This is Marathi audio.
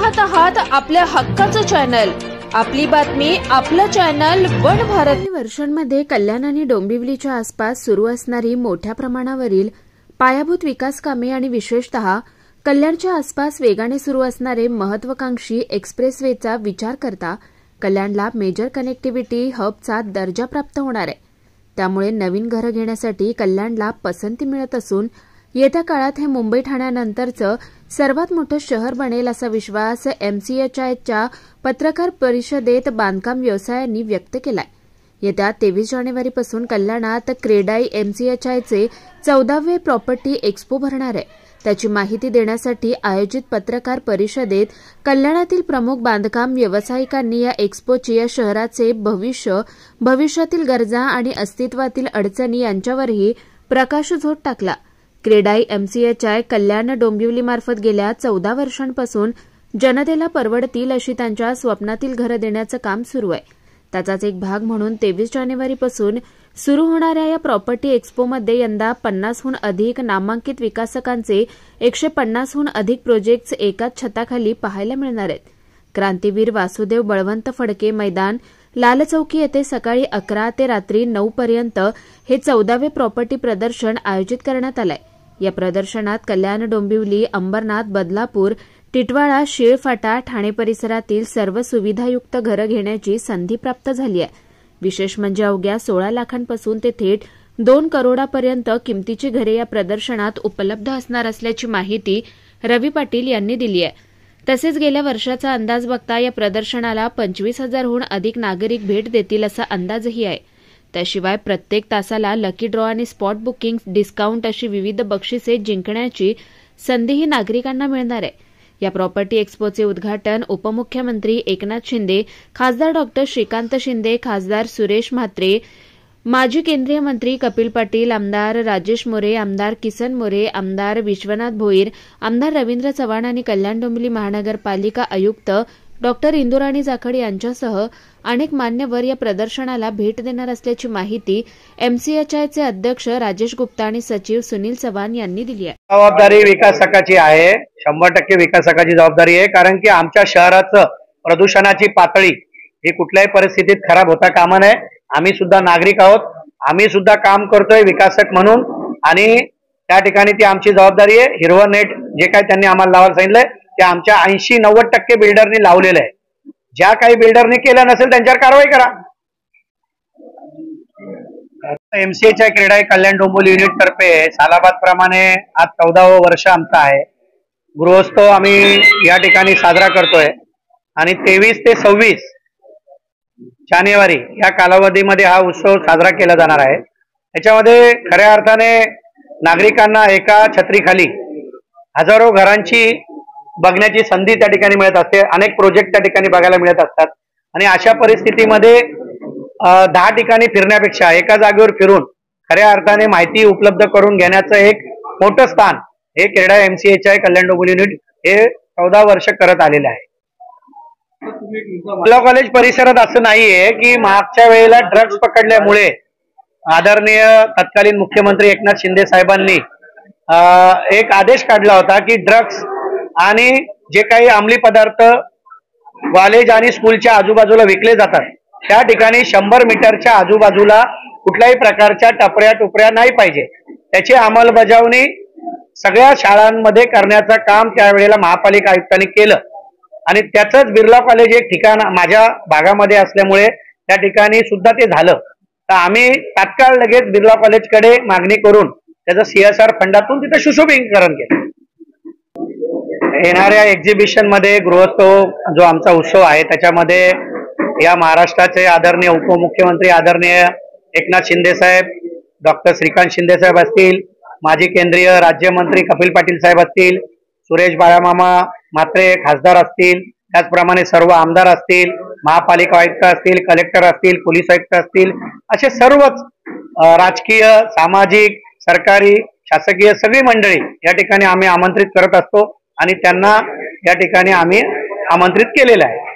पाहत आहात आपल्या हक्काचं चॅनल, आपली बातमी, आपलं चॅनल वन भारत। वर्षांमध्ये कल्याण आणि डोंबिवलीच्या आसपास सुरू असणारी मोठ्या प्रमाणावरील पायाभूत विकास कामे आणि विशेषतः कल्याणच्या आसपास वेगाने सुरू असणारे महत्वाकांक्षी एक्सप्रेसवेचा विचार करता कल्याणला मेजर कनेक्टिव्हिटी हबचा दर्जा प्राप्त होणार आहे। त्यामुळे नवीन घरं घेण्यासाठी कल्याणला पसंती मिळत असून येत्या काळात हे मुंबई ठाण्यानंतरचं सर्वात मोठं शहर बनेल असा विश्वास MCHIच्या पत्रकार परिषदेत बांधकाम व्यवसायांनी व्यक्त केलाय। येत्या 23 जानेवारीपासून कल्याणात क्रेडाई MCHIचे 14वे प्रॉपर्टी एक्स्पो भरणार आहे। त्याची माहिती देण्यासाठी आयोजित पत्रकार परिषदेत कल्याणातील प्रमुख बांधकाम व्यावसायिकांनी या एक्स्पोची या शहराचे भविष्यातील गरजा आणि अस्तित्वातील अडचणी यांच्यावरही प्रकाशझोत टाकला। क्रेडाई MCHI कल्याण डोंबिवलीमार्फत गेल्या 14 वर्षांपासून जनतेला परवडतील अशी त्यांच्या स्वप्नातील घरं देण्याचं काम सुरू आहे। त्याचाच एक भाग म्हणून 23 जानेवारीपासून सुरू होणाऱ्या या प्रॉपर्टी एक्स्पोमध्ये यंदा 50हून अधिक नामांकित विकासकांचे 150हून अधिक प्रोजेक्ट्स एकाच छताखाली पाहायला मिळणार आहेत। क्रांतीवीर वासुदेव बळवंत फडके मैदान लाल चौकी येथे सकाळी 11 ते रात्री 9 पर्यंत हे 14वे प्रॉपर्टी प्रदर्शन आयोजित करण्यात आलंय। या प्रदर्शनात कल्याण डोंबिवली, अंबरनाथ, बदलापूर, टिटवाळा, शिळफाटा, ठाणे परिसरातील सर्व सुविधायुक्त घरं घेण्याची संधी प्राप्त झाली आहे। विशेष म्हणजे अवघ्या 16 लाखांपासून ते थेट 2 करोडापर्यंत किमतीची घरे या प्रदर्शनात उपलब्ध असणार असल्याची माहिती रवी पाटील यांनी दिली आहे। तसेच गेल्या वर्षाचा अंदाज बघता या प्रदर्शनाला 25,000हून अधिक नागरिक भेट देतील असा अंदाजही आहे। त्याशिवाय प्रत्येक तासाला लकी ड्रॉ आणि स्पॉट बुकिंग डिस्काउंट अशी विविध बक्षिसे जिंकण्याची संधीही नागरिकांना मिळणार आहे। या प्रॉपर्टी एक्स्पोचे उद्घाटन उपमुख्यमंत्री एकनाथ शिंदे, खासदार डॉ. श्रीकांत शिंदे, खासदार सुरेश म्हात्रे, माजी केंद्रीय मंत्री कपिल पाटील, आमदार राजेश मोरे, आमदार किसन मोरे, आमदार विश्वनाथ भोईर, आमदार रवींद्र चव्हाण आणि कल्याण डोंबिवली महानगरपालिका आयुक्त डॉ. इंदुराणी जाखड यांच्यासह अनेक मान्यवर या प्रदर्शनाला भेट देणार असल्याची माहिती MCHIचे अध्यक्ष राजेश गुप्ता आणि सचिव सुनील चव्हाण यांनी दिली आहे। जबाबदारी विकासकाची आहे, 100% विकासकाची जबाबदारी आहे, कारण की आमच्या शहराचं प्रदूषणाची पातळी ही कुठल्याही परिस्थितीत खराब होता कामा नये। आम्ही सुद्धा नागरिक आहोत, आम्ही सुद्धा काम करतोय विकासक म्हणून आणि त्या ठिकाणी ती आमची जबाबदारी आहे। हिरवं नेट जे काही त्यांनी आम्हाला लावायला सांगितलंय ते आमच्या 80-90% बिल्डरनी लावलेलं आहे। ज्या काही बिल्डरनी केलं नसेल त्यांच्यावर कारवाई करा। MCHI क्रेडाई कल्याण डोंबिवली युनिट तर्फे सालाबाद प्रमाणे आज 14वं वर्ष आमचं आहे। गृहोत्सव आम्ही या ठिकाणी साजरा करतोय आणि 23 ते 26 जानेवारी या कालावधीमध्ये हा उत्सव साजरा केला जाणार आहे। याच्यामध्ये खऱ्या अर्थाने नागरिकांना एका छत्रीखाली हजारो घरांची बघण्याची संधी त्या ठिकाणी मिळत असते, अनेक प्रोजेक्ट त्या ठिकाणी बघायला मिळत असतात आणि अशा परिस्थितीमध्ये 10 ठिकाणी फिरण्यापेक्षा एका जागेवर फिरून खऱ्या अर्थाने माहिती उपलब्ध करून घेण्याचं एक मोठं स्थान हे क्रेडाई MCHI कल्याण डोंबिवली युनिट हे 14 वर्ष करत आलेलं आहे। लॉ कॉलेज परिसरात असं नाहीये की मागच्या वेळेला ड्रग्ज पकडल्यामुळे आदरणीय तत्कालीन मुख्यमंत्री एकनाथ शिंदे साहेबांनी एक आदेश काढला होता की ड्रग्ज आणि जे काही अंमली पदार्थ कॉलेज आणि स्कूलच्या आजूबाजूला विकले जातात त्या ठिकाणी 100 मीटरच्या आजूबाजूला कुठल्याही प्रकारच्या टपऱ्या नाही पाहिजे। त्याची अंमलबजावणी सगळ्या शाळांमध्ये करण्याचं काम त्यावेळेला महापालिका आयुक्तांनी केलं आणि त्याचंच बिर्ला कॉलेज एक ठिकाण माझ्या भागामध्ये असल्यामुळे त्या ठिकाणी सुद्धा ते झालं। तर आम्ही तात्काळ लगेच बिर्ला कॉलेजकडे मागणी करून त्याचं CSR फंडातून तिथं सुशोभीकरण केलं। येणाऱ्या एक्झिबिशन मध्ये गृहोत्सव जो आमचा उत्सव आहे त्याच्यामध्ये या महाराष्ट्राचे आदरणीय उपमुख्यमंत्री आदरणीय एकनाथ शिंदे साहेब, डॉ. श्रीकांत शिंदे साहेब असतील, माजी केंद्रीय राज्यमंत्री कपिल पाटील साहेब असतील, सुरेश बाळामामा म्हात्रे खासदार असतील, त्याचप्रमाणे सर्व आमदार असतील, महापालिका आयुक्त असतील, कलेक्टर असतील, पोलीस आयुक्त असतील, असे सर्वच राजकीय, सामाजिक, सरकारी, शासकीय सगळी मंडळी या ठिकाणी आम्ही आमंत्रित करत असतो आणि त्यांना या ठिकाणी आम्ही आमंत्रित केलेलं आहे।